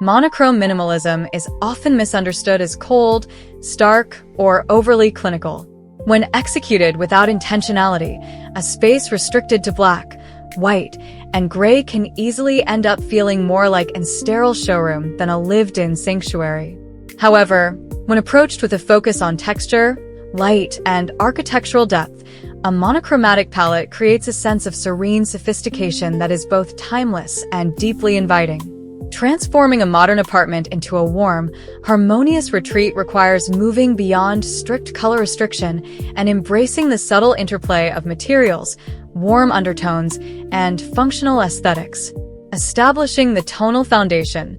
Monochrome minimalism is often misunderstood as cold, stark, or overly clinical. When executed without intentionality, a space restricted to black, white, and gray can easily end up feeling more like a sterile showroom than a lived-in sanctuary. However, when approached with a focus on texture, light, and architectural depth, a monochromatic palette creates a sense of serene sophistication that is both timeless and deeply inviting. Transforming a modern apartment into a warm, harmonious retreat requires moving beyond strict color restriction and embracing the subtle interplay of materials, warm undertones, and functional aesthetics. Establishing the tonal foundation,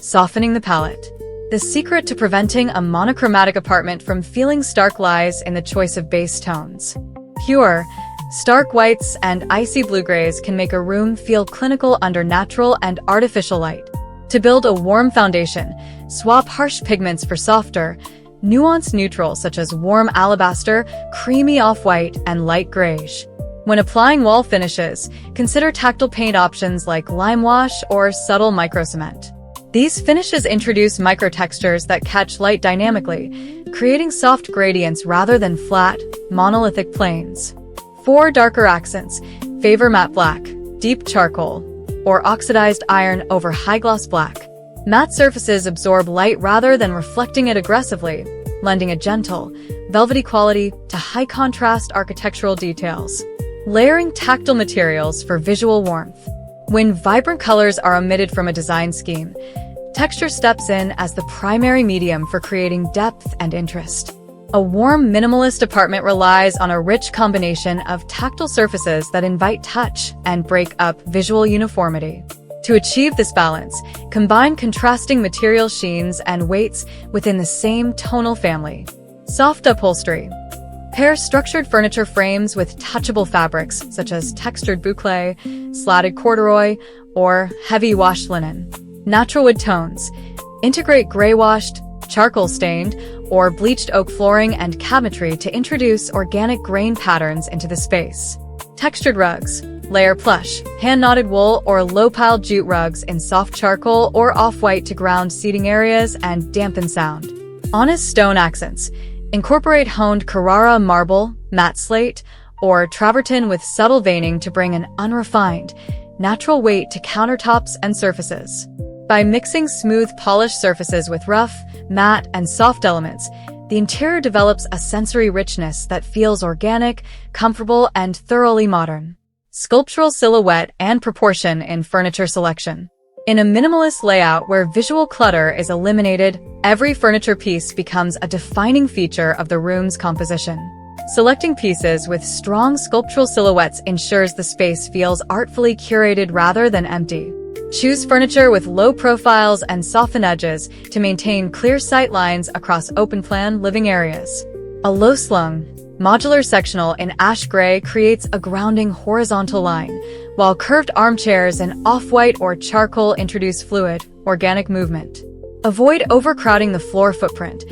softening the palette. The secret to preventing a monochromatic apartment from feeling stark lies in the choice of base tones. Pure, stark whites and icy blue-grays can make a room feel clinical under natural and artificial light. To build a warm foundation, swap harsh pigments for softer, nuanced neutrals such as warm alabaster, creamy off-white, and light grayish. When applying wall finishes, consider tactile paint options like lime wash or subtle microcement. These finishes introduce microtextures that catch light dynamically, creating soft gradients rather than flat, monolithic planes. For darker accents, favor matte black, deep charcoal, or oxidized iron over high-gloss black. Matte surfaces absorb light rather than reflecting it aggressively, lending a gentle, velvety quality to high-contrast architectural details. Layering tactile materials for visual warmth. When vibrant colors are omitted from a design scheme, texture steps in as the primary medium for creating depth and interest. A warm, minimalist apartment relies on a rich combination of tactile surfaces that invite touch and break up visual uniformity. To achieve this balance, combine contrasting material sheens and weights within the same tonal family. Soft upholstery. Pair structured furniture frames with touchable fabrics such as textured boucle, slatted corduroy, or heavy washed linen. Natural wood tones. Integrate gray-washed, charcoal-stained, or bleached oak flooring and cabinetry to introduce organic grain patterns into the space. Textured rugs. Layer plush, hand-knotted wool, or low-piled jute rugs in soft charcoal or off-white to ground seating areas and dampen sound. Honest stone accents. Incorporate honed Carrara marble, matte slate, or travertine with subtle veining to bring an unrefined, natural weight to countertops and surfaces. By mixing smooth, polished surfaces with rough, matte, and soft elements, the interior develops a sensory richness that feels organic, comfortable, and thoroughly modern. Sculptural silhouette and proportion in furniture selection. In a minimalist layout where visual clutter is eliminated, every furniture piece becomes a defining feature of the room's composition. Selecting pieces with strong sculptural silhouettes ensures the space feels artfully curated rather than empty. Choose furniture with low profiles and softened edges to maintain clear sight lines across open-plan living areas. A low-slung, modular sectional in ash gray creates a grounding horizontal line, while curved armchairs in off-white or charcoal introduce fluid, organic movement. Avoid overcrowding the floor footprint.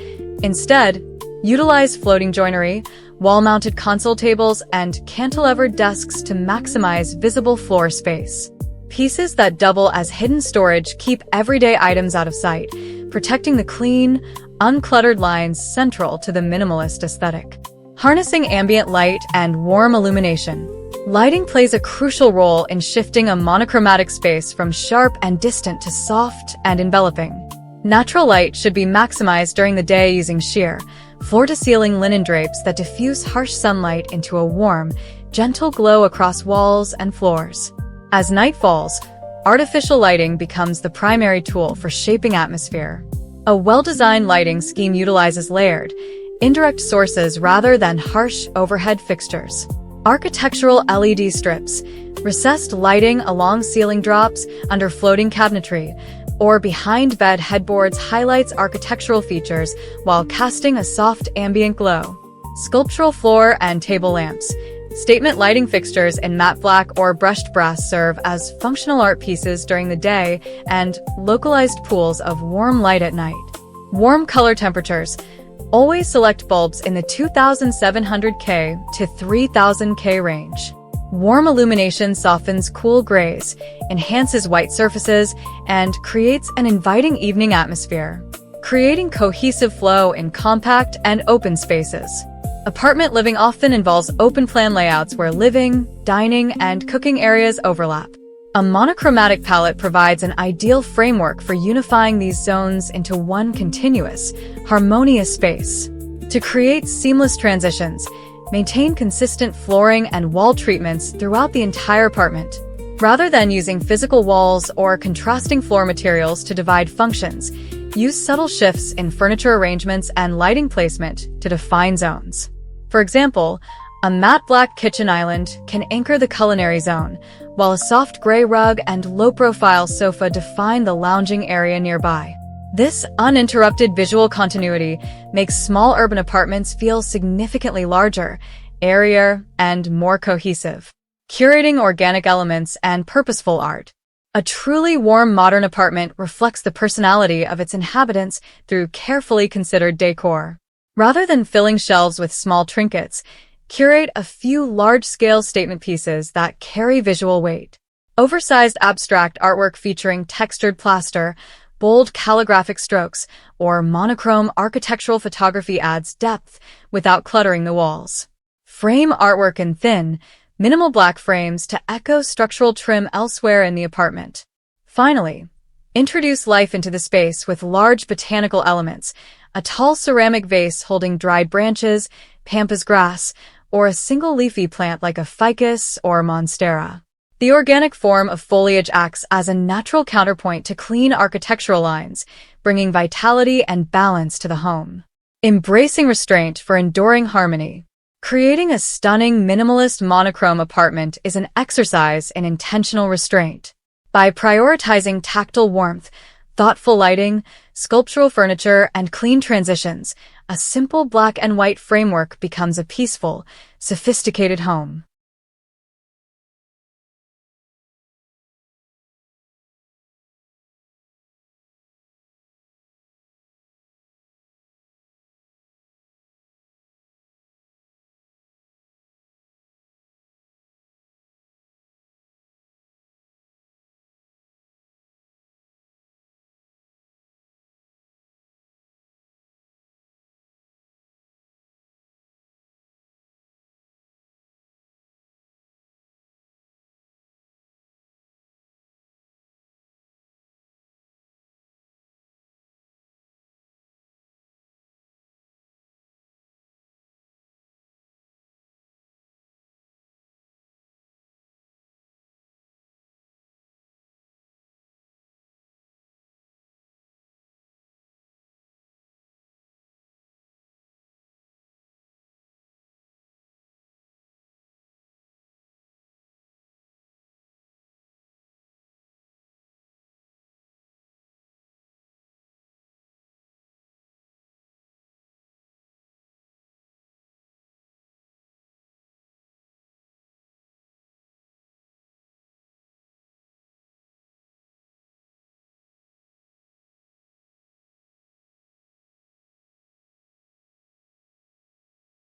Instead, utilize floating joinery, wall-mounted console tables, and cantilevered desks to maximize visible floor space. Pieces that double as hidden storage keep everyday items out of sight, protecting the clean, uncluttered lines central to the minimalist aesthetic. Harnessing ambient light and warm illumination. Lighting plays a crucial role in shifting a monochromatic space from sharp and distant to soft and enveloping. Natural light should be maximized during the day using sheer, floor-to-ceiling linen drapes that diffuse harsh sunlight into a warm, gentle glow across walls and floors. As night falls, artificial lighting becomes the primary tool for shaping atmosphere. A well-designed lighting scheme utilizes layered, indirect sources rather than harsh overhead fixtures. Architectural LED strips, recessed lighting along ceiling drops, under floating cabinetry, or behind bed headboards highlights architectural features while casting a soft ambient glow. Sculptural floor and table lamps. Statement lighting fixtures in matte black or brushed brass serve as functional art pieces during the day and localized pools of warm light at night. Warm color temperatures. Always select bulbs in the 2700 K to 3000 K range. Warm illumination softens cool grays, enhances white surfaces, and creates an inviting evening atmosphere, creating cohesive flow in compact and open spaces. Apartment living often involves open-plan layouts where living, dining, and cooking areas overlap. A monochromatic palette provides an ideal framework for unifying these zones into one continuous, harmonious space. To create seamless transitions, maintain consistent flooring and wall treatments throughout the entire apartment. Rather than using physical walls or contrasting floor materials to divide functions, use subtle shifts in furniture arrangements and lighting placement to define zones. For example, a matte black kitchen island can anchor the culinary zone, while a soft gray rug and low-profile sofa define the lounging area nearby. This uninterrupted visual continuity makes small urban apartments feel significantly larger, airier, and more cohesive. Curating organic elements and purposeful art. A truly warm modern apartment reflects the personality of its inhabitants through carefully considered decor. Rather than filling shelves with small trinkets, curate a few large-scale statement pieces that carry visual weight. Oversized abstract artwork featuring textured plaster, bold calligraphic strokes, or monochrome architectural photography adds depth without cluttering the walls. Frame artwork in thin, minimal black frames to echo structural trim elsewhere in the apartment. Finally, introduce life into the space with large botanical elements, a tall ceramic vase holding dried branches, pampas grass, or a single leafy plant like a ficus or monstera. The organic form of foliage acts as a natural counterpoint to clean architectural lines, bringing vitality and balance to the home. Embracing restraint for enduring harmony. Creating a stunning minimalist monochrome apartment is an exercise in intentional restraint. By prioritizing tactile warmth, thoughtful lighting, sculptural furniture, and clean transitions, a simple black and white framework becomes a peaceful, sophisticated home.